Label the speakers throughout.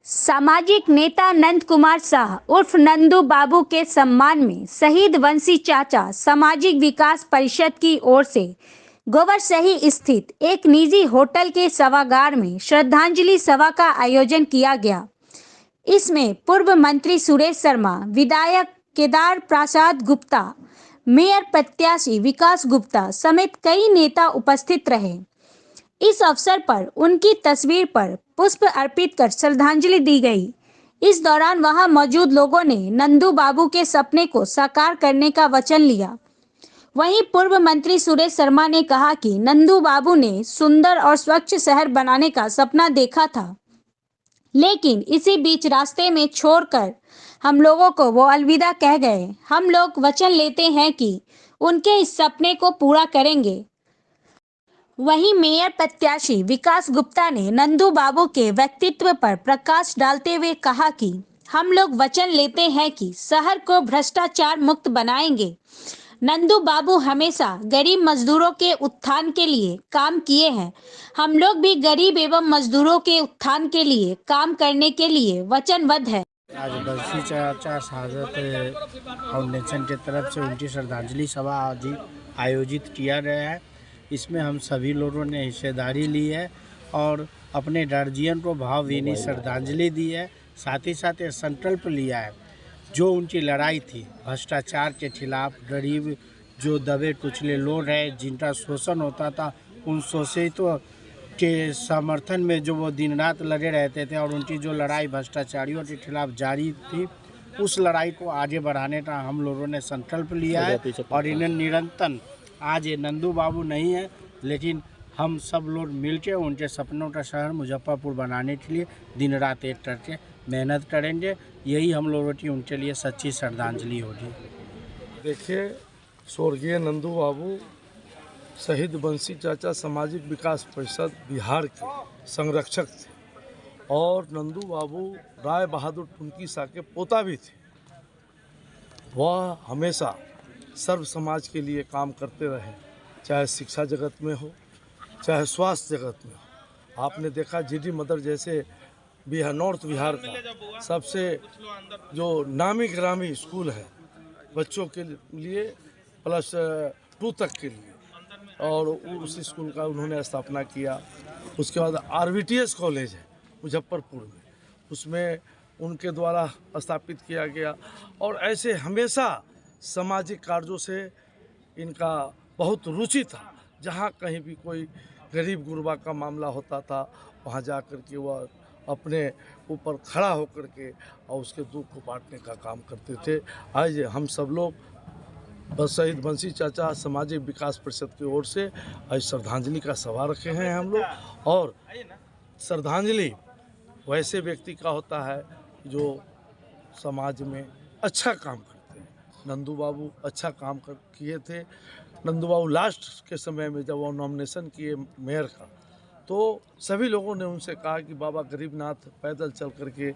Speaker 1: सामाजिक नेता नंद कुमार साह उर्फ नंदू बाबू के सम्मान में शहीद वंशी चाचा सामाजिक विकास परिषद की ओर से गोबरसही स्थित एक निजी होटल के सभागार में श्रद्धांजलि सभा का आयोजन किया गया। इसमें पूर्व मंत्री सुरेश शर्मा, विधायक केदार प्रसाद गुप्ता, मेयर प्रत्याशी विकास गुप्ता समेत कई नेता उपस्थित रहे। इस अवसर पर उनकी तस्वीर पर पुष्प अर्पित कर श्रद्धांजलि दी गई। इस दौरान वहां मौजूद लोगों ने नंदू बाबू के सपने को साकार करने का वचन लिया। वहीं पूर्व मंत्री सुरेश शर्मा ने कहा कि नंदू बाबू ने सुंदर और स्वच्छ शहर बनाने का सपना देखा था, लेकिन इसी बीच रास्ते में छोड़कर हम लोगों को वो अलविदा कह गए। हम लोग वचन लेते हैं कि उनके इस सपने को पूरा करेंगे। वहीं मेयर प्रत्याशी विकास गुप्ता ने नंदू बाबू के व्यक्तित्व पर प्रकाश डालते हुए कहा कि हम लोग वचन लेते हैं कि शहर को भ्रष्टाचार मुक्त बनाएंगे। नंदू बाबू हमेशा गरीब मजदूरों के उत्थान के लिए काम किए हैं। हम लोग भी गरीब एवं मजदूरों के उत्थान के लिए काम करने के लिए वचनबद्ध है।
Speaker 2: आज वंशी चाचा शहादत फाउंडेशन की तरफ से उनकी श्रद्धांजलि सभा आयोजित किया गया है। इसमें हम सभी लोगों ने हिस्सेदारी ली है और अपने गार्जियन को भावभीनी श्रद्धांजलि दी है। साथ ही साथ ये संकल्प लिया है, जो उनकी लड़ाई थी भ्रष्टाचार के खिलाफ, गरीब जो दबे कुचले लोग हैं जिनका शोषण होता था, उन शोषितों के समर्थन में जो वो दिन रात लगे रहते थे और उनकी जो लड़ाई भ्रष्टाचारियों के खिलाफ जारी थी, उस लड़ाई को आगे बढ़ाने का हम लोगों ने संकल्प लिया है। और इन्हें निरंतर आज ये नंदू बाबू नहीं है, लेकिन हम सब लोग मिलकर उनके सपनों का शहर मुजफ्फरपुर बनाने के लिए दिन रात एक करके मेहनत करेंगे। यही हम लोगों की उनके लिए सच्ची श्रद्धांजलि होगी।
Speaker 3: देखिए, स्वर्गीय नंदू बाबू शहीद वंशी चाचा सामाजिक विकास परिषद बिहार के संरक्षक थे और नंदू बाबू राय बहादुर टुनकी शाह के पोता भी थे। वह हमेशा सर्व समाज के लिए काम करते रहे, चाहे शिक्षा जगत में हो, चाहे स्वास्थ्य जगत में हो। आपने देखा जीडी मदर जैसे बिहार, नॉर्थ बिहार का सबसे जो नामी ग्रामी स्कूल है बच्चों के लिए +2 तक के लिए, और उस स्कूल का उन्होंने स्थापना किया। उसके बाद RVTS कॉलेज है मुजफ्फरपुर में, उसमें उनके द्वारा स्थापित किया गया। और ऐसे हमेशा सामाजिक कार्यों से इनका बहुत रुचि था। जहाँ कहीं भी कोई गरीब गुरबा का मामला होता था, वहाँ जा कर के वह अपने ऊपर खड़ा होकर के और उसके दुख को बांटने का काम करते थे। आज हम सब लोग शहीद वंशी चाचा सामाजिक विकास परिषद की ओर से आज श्रद्धांजलि का सभा रखे हैं हम लोग। और श्रद्धांजलि वैसे व्यक्ति का होता है जो समाज में अच्छा काम करते हैं। नंदू बाबू अच्छा काम किए थे। नंदू बाबू लास्ट के समय में जब वो नॉमिनेशन किए मेयर का, तो सभी लोगों ने उनसे कहा कि बाबा गरीबनाथ पैदल चल करके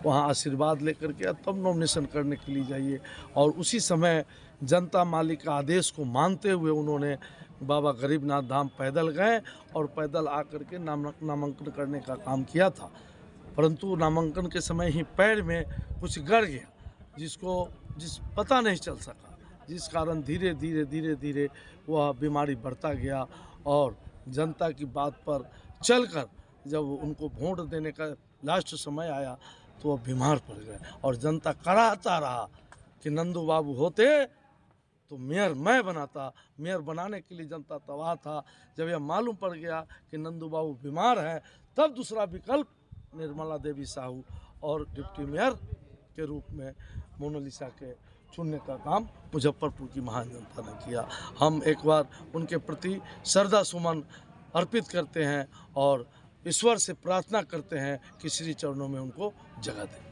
Speaker 3: वहाँ आशीर्वाद लेकर के तब नॉमिनेशन करने के लिए जाइए। और उसी समय जनता मालिक का आदेश को मानते हुए उन्होंने बाबा गरीबनाथ धाम पैदल गए और पैदल आकर के नामांकन करने का काम किया था। परंतु नामांकन के समय ही पैर में कुछ गड़ गया, जिस पता नहीं चल सका, जिस कारण धीरे धीरे वह बीमारी बढ़ता गया। और जनता की बात पर चलकर जब उनको वोट देने का लास्ट समय आया तो वह बीमार पड़ गए और जनता कराहता रहा कि नंदू बाबू होते तो मेयर मैं बनाता। मेयर बनाने के लिए जनता तबाह था। जब यह मालूम पड़ गया कि नंदू बाबू बीमार हैं, तब दूसरा विकल्प निर्मला देवी साहू और डिप्टी मेयर के रूप में मोनालिसा के चुनने का काम मुजफ्फरपुर की महान जनता ने किया। हम एक बार उनके प्रति श्रद्धा सुमन अर्पित करते हैं और ईश्वर से प्रार्थना करते हैं कि श्री चरणों में उनको जगह दें।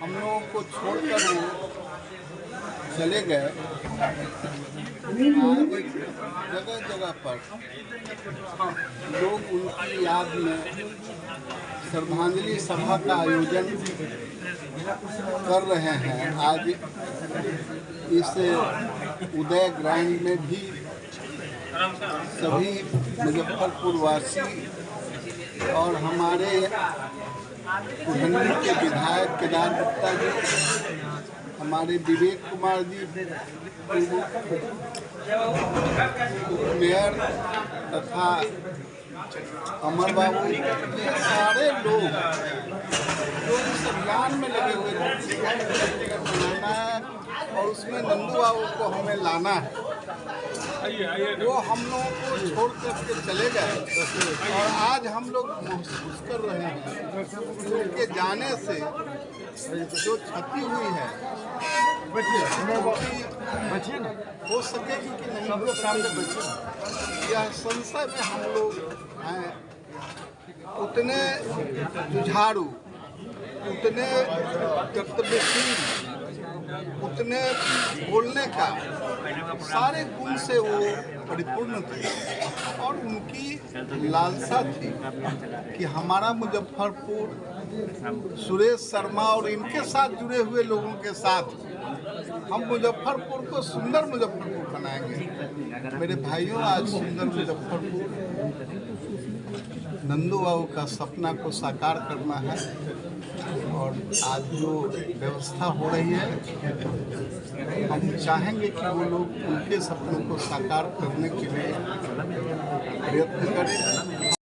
Speaker 4: हम लोगों को छोड़कर वो चले गए। जगह जगह पर लोग उनकी याद में श्रद्धांजलि सभा का आयोजन कर रहे हैं। आज इस उदय ग्राउंड में भी सभी मुजफ्फरपुर वासी और हमारे कुल्हनी के विधायक केदार गुप्ता जी, हमारे विवेक कुमार जी मेयर तथा अमर बाबू, ये सारे लोग जो इस अभियान में लगे हुए थे बनाना है और उसमें नंदू बाबू को हमें लाना है, वो हम लोगों को छोड़ करके चले गए। और आज हम लोग महसूस कर रहे हैं उनके जाने से जो क्षति हुई है हो सकेगी कि नहीं, हम लोग सामने बचे यह संशय में हम लोग हैं। उतने जुझारू, उतने कर्तव्यशील, उतने बोलने का सारे गुण से वो परिपूर्ण थे और उनकी लालसा थी कि हमारा मुजफ्फरपुर सुरेश शर्मा और इनके साथ जुड़े हुए लोगों के साथ हम मुजफ्फरपुर को सुंदर मुजफ्फरपुर बनाएंगे। मेरे भाइयों, आज सुंदर मुजफ्फरपुर नंदू बाबू का सपना को साकार करना है और आज जो व्यवस्था हो रही है, हम चाहेंगे कि वो लोग उनके सपनों को साकार करने के लिए प्रयत्न करें।